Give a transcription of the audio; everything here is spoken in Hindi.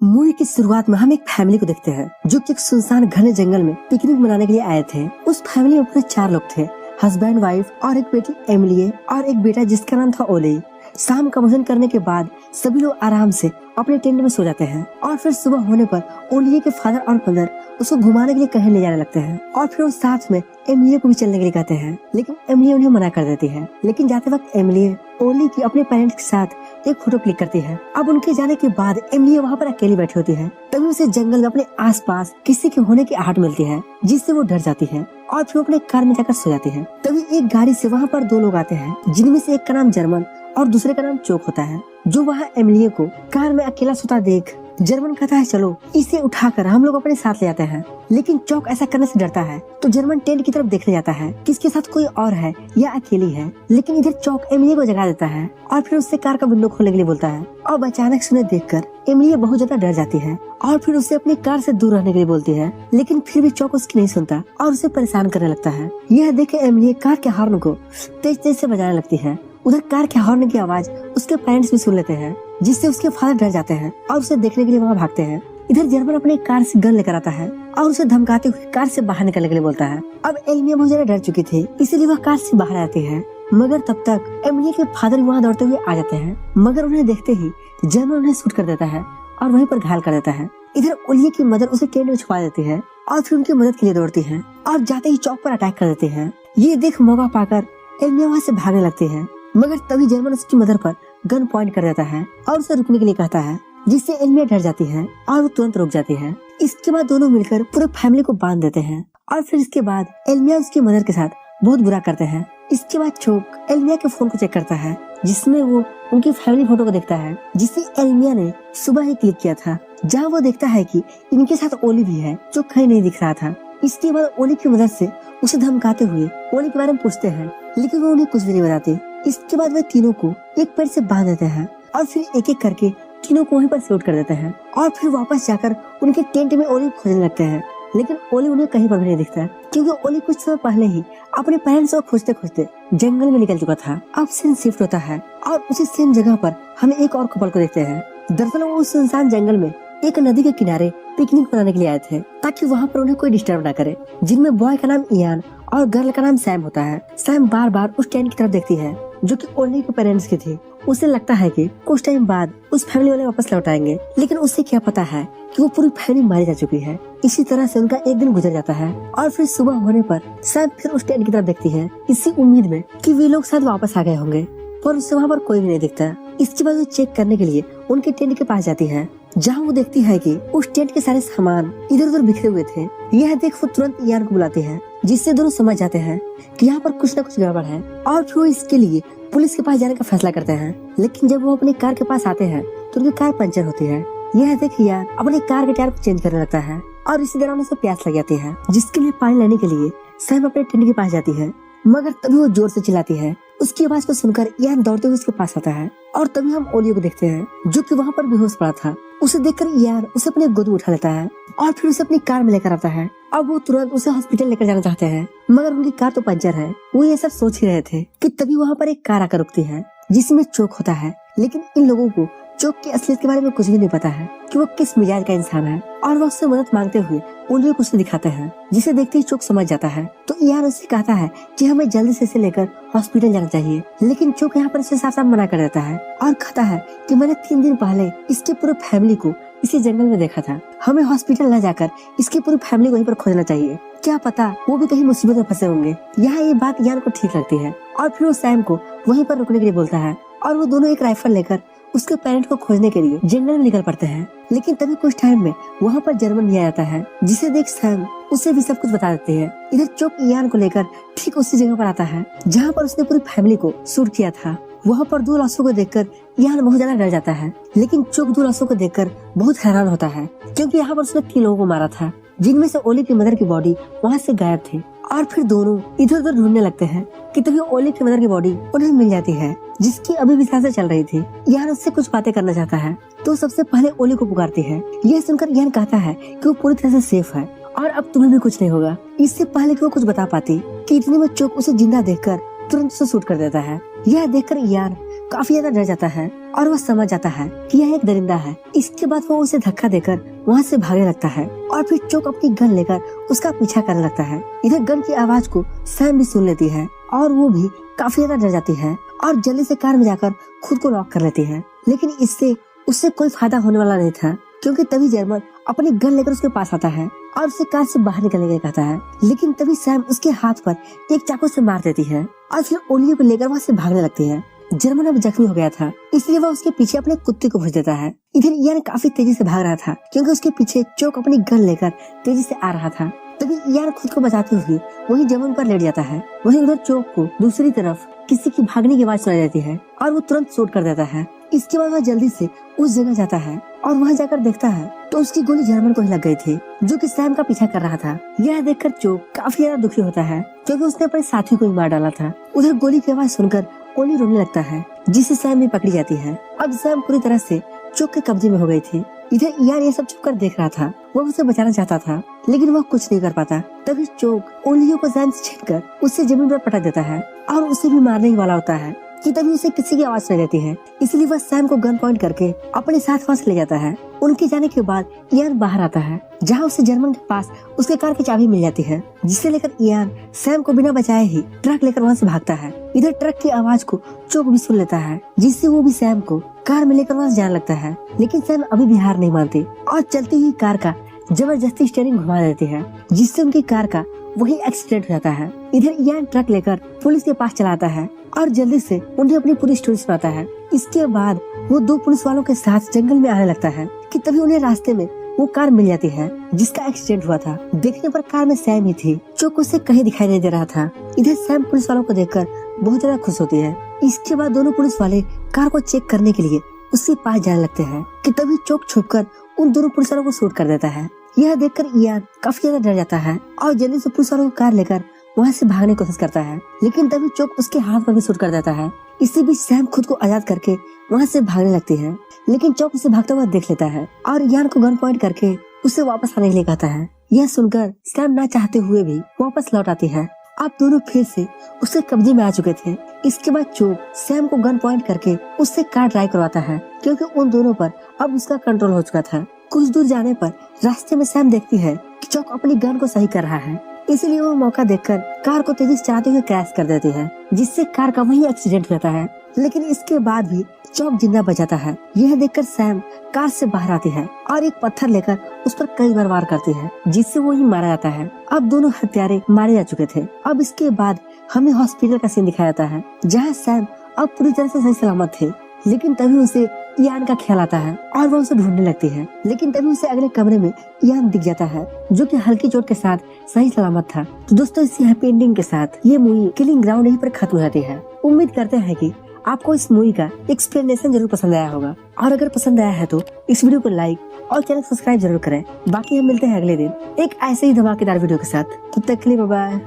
मूवी की शुरुआत में हम एक फैमिली को देखते हैं जो कि एक सुनसान घने जंगल में पिकनिक मनाने के लिए आए थे। उस फैमिली में पूरे 4 लोग थे, हस्बैंड, वाइफ और एक बेटी एमिली और एक बेटा जिसका नाम था ओली। शाम का भोजन करने के बाद सभी लोग आराम से अपने टेंट में सो जाते हैं और फिर सुबह होने पर ओलिये के फादर और मदर उसको घुमाने के लिए कहीं ले जाने लगते हैं और फिर वो साथ में एमिली को भी चलने के लिए कहते हैं, लेकिन एमिली उन्हें मना कर देती है। लेकिन जाते वक्त एमिली ओली की अपने पेरेंट्स के साथ एक फोटो क्लिक करती है। अब उनके जाने के बाद एमिली वहाँ पर अकेली बैठी होती है। तभी उसे जंगल में अपने आसपास किसी के होने की आहट मिलती है जिससे वो डर जाती है और फिर अपने कार में जाकर सो जाती है। तभी एक गाड़ी से वहाँ पर 2 लोग आते हैं जिनमें से एक का नाम जर्मन और दूसरे का नाम चोक होता है, जो वहाँ एमिली को कार में अकेला सोता देख जर्मन कहता है चलो इसे उठाकर हम लोग अपने साथ ले आते हैं। लेकिन चौक ऐसा करने से डरता है तो जर्मन टेंट की तरफ देखने जाता है किसके साथ कोई और है या अकेली है। लेकिन इधर चौक एमिली को जगा देता है और फिर उससे कार का विंडो खोलने के लिए बोलता है और अचानक से उन्हें देखकर एमिली बहुत ज्यादा डर जाती है और फिर उसे अपनी कार से दूर रहने के लिए बोलती है। लेकिन फिर भी चौक उसकी नहीं सुनता और उसे परेशान करने लगता है। यह देख एमिली कार के हॉर्न को तेज तेज से बजाने लगती है। उधर कार के हॉर्न की आवाज उसके पेरेंट्स भी सुन लेते हैं जिससे उसके फादर डर जाते हैं और उसे देखने के लिए वहाँ भागते हैं। इधर जर्मन अपने कार से गन लेकर आता है और उसे धमकाते हुए कार से बाहर निकलने के लिए बोलता है। अब एमिली बहुत ज्यादा डर चुकी थी इसलिए वह कार से बाहर आती है, मगर तब तक एमिली के फादर वहाँ दौड़ते हुए आ जाते हैं। मगर उन्हें देखते ही जर्मन उन्हें शूट कर देता है और वहीं पर घायल कर देता है। इधर ओलिये की मदर उसे टेंट में छुपा देती है और फिर उनकी मदद के लिए दौड़ती है और जाते ही चौक पर अटैक कर देती है। ये देख मौका पाकर एमिली वहाँ से भागने लगती है, मगर तभी जर्मन उसकी मदर पर गन पॉइंट कर देता है और उसे रुकने के लिए कहता है, जिससे एमिली डर जाती है और वो तुरंत रुक जाती है। इसके बाद दोनों मिलकर पूरे फैमिली को बांध देते हैं और फिर इसके बाद एल्मिया उसकी मदर के साथ बहुत बुरा करते हैं। इसके बाद चोक एल्मिया के फोन को चेक करता है जिसमें वो उनकी फैमिली फोटो को देखता है जिसे एल्मिया ने सुबह ही क्लिक किया था, जहाँ वो देखता है कि इनके साथ ओली भी है जो कहीं नहीं दिख रहा था। इसके बाद ओली की मदद से उसे धमकाते हुए ओली के बारे में पूछते हैं, लेकिन वो उन्हें कुछ भी नहीं बताते। इसके बाद वे तीनों को एक पेड़ से बांध देते हैं और फिर एक एक करके तीनों को वहीं पर शूट कर देते हैं और फिर वापस जाकर उनके टेंट में ओली खोजने लगते हैं। लेकिन ओली उन्हें कहीं पर भी नहीं दिखता क्योंकि ओली कुछ समय पहले ही अपने पेरेंट्स को खोजते खोजते जंगल में निकल चुका था। अब सीन शिफ्ट होता है और उसी सेम जगह पर हम एक और कपल को देखते हैं। दरअसल वो उस सुनसान जंगल में एक नदी के किनारे पिकनिक मनाने के लिए आए थे ताकि वहाँ पर उन्हें कोई डिस्टर्ब ना करे, जिनमें बॉय का नाम इयान और गर्ल का नाम सैम होता है। सैम बार बार उस टेंट की तरफ देखती है जो कि ओली के पेरेंट्स की थी। उसे लगता है कि कुछ टाइम बाद उस फैमिली वाले वापस लौट आएंगे, लेकिन उसे क्या पता है कि वो पूरी फैमिली मारी जा चुकी है। इसी तरह से उनका एक दिन गुजर जाता है और फिर सुबह होने पर सैम फिर उस टेंट की तरफ देखती है इसी उम्मीद में कि वे लोग शायद वापस आ गए होंगे, पर उससे वहाँ पर कोई भी नहीं दिखता। इसके बाद वो चेक करने के लिए उनके टेंट के पास जाती है, जहाँ वो देखती है कि उस टेंट के सारे सामान इधर उधर बिखरे हुए थे। यह देख वो तुरंत इयान को बुलाते हैं जिससे दोनों समझ जाते हैं कि यहाँ पर कुछ न कुछ गड़बड़ है और फिर वो इसके लिए पुलिस के पास जाने का फैसला करते हैं। लेकिन जब वो अपनी कार के पास आते हैं तो उनकी कार पंचर होती है। यह देख इयान अपनी कार के टायर को चेंज करने लगता है और इसी दौरान उसे प्यास लग जाती है, जिसके लिए पानी लेने के लिए सैम अपने टेंट के पास जाती है, मगर तभी वो जोर से चिल्लाती है। उसकी आवाज को सुनकर इयान दौड़ते हुए उसके पास आता है और तभी हम ओलियो को देखते हैं जो कि वहाँ पर बेहोश पड़ा था। उसे देखकर इयान उसे अपने गोद में उठा लेता है और फिर उसे अपनी कार में लेकर आता है। अब वो तुरंत उसे हॉस्पिटल लेकर जाना चाहते हैं, मगर उनकी कार तो पंचर है। वो ये सब सोच ही रहे थे कि तभी वहाँ पर एक कार आकर रुकती है जिसमें चोक होता है। लेकिन इन लोगों को चोक की असलियत के बारे में कुछ भी नहीं पता है कि वो किस मिजाज का इंसान है और वो उससे मदद मांगते हुए ओलियो को उसे दिखाते हैं, जिसे देखते ही चोक समझ जाता है। तो इयान उससे कहता है कि हमें जल्दी से इसे लेकर हॉस्पिटल जाना चाहिए, लेकिन चोक यहाँ पर इसे साफ साफ मना कर देता है और कहता है कि मैंने 3 दिन पहले इसके पूरे फैमिली को इसी जंगल में देखा था। हमें हॉस्पिटल न जाकर इसकी पूरी फैमिली को वहीं पर खोजना चाहिए, क्या पता वो भी कहीं मुसीबत में फंसे होंगे। यहाँ ये बात इयान को ठीक लगती है और फिर वो सैम को वहीं पर रुकने के लिए बोलता है और वो दोनों एक राइफल लेकर उसके पेरेंट को खोजने के लिए जंगल में निकल पड़ते हैं। लेकिन तभी कुछ टाइम में वहाँ पर जर्मन भी आ जाता है, जिसे देख सैम उसे भी सब कुछ बता देती है। इधर चोक इयान को लेकर ठीक उसी जगह पर आता है जहाँ पर उसने पूरी फैमिली को शूट किया था। वहाँ पर 2 लाशों को देखकर इयान बहुत ज्यादा डर जाता है, लेकिन चोक 2 लाशों को देखकर बहुत हैरान होता है क्योंकि यहाँ पर उसने 3 लोगों को मारा था, जिनमें से ओली की मदर की बॉडी वहाँ से गायब थी। और फिर दोनों इधर उधर ढूंढने लगते हैं कि तभी ओली की मदर की बॉडी उन्हें मिल जाती है, जिसकी अभी भी सांसें चल रही थी। इयान उससे कुछ बातें करना चाहता है तो सबसे पहले ओली को पुकारती है। यह सुनकर इयान कहता है कि वो पूरी तरह से सेफ है और अब तुम्हें भी कुछ नहीं होगा। इससे पहले कि वो कुछ बता पाती कि इतने में चोक उसे जिंदा देखकर तुरंत उसे शूट कर देता है। यह देखकर इयान काफी ज्यादा डर जाता है और वह समझ जाता है कि यह एक दरिंदा है। इसके बाद वो उसे धक्का देकर वहाँ से भागने लगता है और फिर चोक अपनी गन लेकर उसका पीछा करने लगता है। इधर गन की आवाज को सैम भी सुन लेती है और वो भी काफी ज्यादा डर जाती है और जल्दी से कार में जाकर खुद को लॉक कर लेती है। लेकिन इससे उससे कोई फायदा होने वाला नहीं था, क्योंकि तभी जर्मन अपनी गन लेकर उसके पास आता है और उसे कार से बाहर निकलने के लिए कहता है। लेकिन तभी सैम उसके हाथ पर एक चाकू से मार देती है और फिर ओलियो को लेकर वहाँ से भागने लगती है। जर्मन अब जख्मी हो गया था, इसलिए वह उसके पीछे अपने कुत्ते को भेज देता है। इधर इयान काफी तेजी से भाग रहा था, क्योंकि उसके पीछे चोक अपनी गन लेकर तेजी से आ रहा था। तभी इयान खुद को बचाते हुए वही जमीन पर लेट जाता है। वहीं उधर चोक को दूसरी तरफ किसी की भागने की आवाज सुनाई देती है और वो तुरंत शूट कर देता है। इसके बाद वह जल्दी से उस जगह जाता है और वहाँ जाकर देखता है तो उसकी गोली जर्मन को ही लग गई थी, जो कि सैम का पीछा कर रहा था। यह देखकर चोक काफी ज्यादा दुखी होता है, क्योंकि उसने अपने साथी को ही मार डाला था। उधर गोली की आवाज सुनकर ओली रोने लगता है, जिससे सैम भी पकड़ी जाती है। अब सैम पूरी तरह से चोक के कब्जे में हो गई थी। इधर इयान ये सब छुपकर देख रहा था। वह उसे बचाना चाहता था, लेकिन वह कुछ नहीं कर पाता। तभी चोक ओलियो को सैम से छीनकर उससे जमीन पर पटक देता है और उसे भी मारने वाला होता है कि तभी उसे किसी की आवाज सुनाई देती है। इसलिए वह सैम को गन पॉइंट करके अपने साथ वहाँ से ले जाता है। उनके जाने के बाद इयान बाहर आता है, जहाँ उसे जर्मन के पास उसके कार की चाबी मिल जाती है, जिसे लेकर इयान सैम को बिना बचाए ही ट्रक लेकर वहाँ से भागता है। इधर ट्रक की आवाज को चोक भी सुन लेता है, जिससे वो भी सैम को कार में लेकर वहाँ से जाने लगता है। लेकिन सैम अभी भी हार नहीं मानती और चलती हुई कार का जबरदस्ती स्टीयरिंग घुमा देती है, जिससे उनकी कार का वही एक्सीडेंट हो जाता है। इधर इयान ट्रक लेकर पुलिस के पास चला आता है और जल्दी से उन्हें अपनी पूरी स्टोरी सुनाता है। इसके बाद वो दो पुलिस वालों के साथ जंगल में आने लगता है कि तभी उन्हें रास्ते में वो कार मिल जाती है जिसका एक्सीडेंट हुआ था। देखने पर कार में सैम ही थी, जो उसे कहीं दिखाई नहीं दे रहा था। इधर सैम पुलिस वालों को देखकर बहुत ज्यादा खुश होती है। इसके बाद दोनों पुलिस वाले कार को चेक करने के लिए उसके पास जाने लगते हैं कि तभी चोक छुपकर उन दोनों पुलिस वालों को शूट कर देता है। यह देखकर इयान काफी ज्यादा डर जाता है और जल्दी से पुलिस वालों को कार लेकर वहाँ से भागने की कोशिश करता है। लेकिन तभी चोक उसके हाथ पर भी शूट कर देता है। इसी बीच सैम खुद को आजाद करके वहाँ से भागने लगती है, लेकिन चोक उसे भागता हुआ देख लेता है और इयान को गन पॉइंट करके उसे वापस आने के लिए कहता है। यह सुनकर सैम ना चाहते हुए भी वापस लौट आती है। अब दोनों फिर से उसके कब्जे में आ चुके थे। इसके बाद चोक सैम को गन पॉइंट करके उससे कार ड्राइव करवाता है, क्योंकि उन दोनों पर अब उसका कंट्रोल हो चुका था। कुछ दूर जाने पर रास्ते में सैम देखती है कि चोक अपनी गन को सही कर रहा है, इसलिए वो मौका देखकर कार को तेजी से चलाते हुए क्रैश कर देती है, जिससे कार का वही एक्सीडेंट होता है। लेकिन इसके बाद भी चोक जिंदा बच जाता है। यह देखकर सैम कार से बाहर आती है और एक पत्थर लेकर उस पर कई बार वार करती है, जिससे वो ही मारा जाता है। अब दोनों हत्यारे मारे जा चुके थे। अब इसके बाद हमें हॉस्पिटल का सीन दिखाया जाता है, जहाँ सैम अब पूरी तरह से सही सलामत थे। लेकिन तभी उसे इयान का ख्याल आता है और वह उसे ढूंढने लगती है। लेकिन तभी उसे अगले कमरे में इयान दिख जाता है, जो कि हल्की चोट के साथ सही सलामत था। तो दोस्तों, इसी हैप्पी एंडिंग के साथ ये मूवी किलिंग ग्राउंड यहीं पर खत्म हो जाती है। उम्मीद करते हैं कि आपको इस मूवी का एक्सप्लेनेशन जरूर पसंद आया होगा, और अगर पसंद आया है तो इस वीडियो को लाइक और चैनल सब्सक्राइब जरूर करें। बाकी हम मिलते हैं अगले दिन एक ऐसे ही धमाकेदार वीडियो के साथ। तब तक के लिए बाय बाय।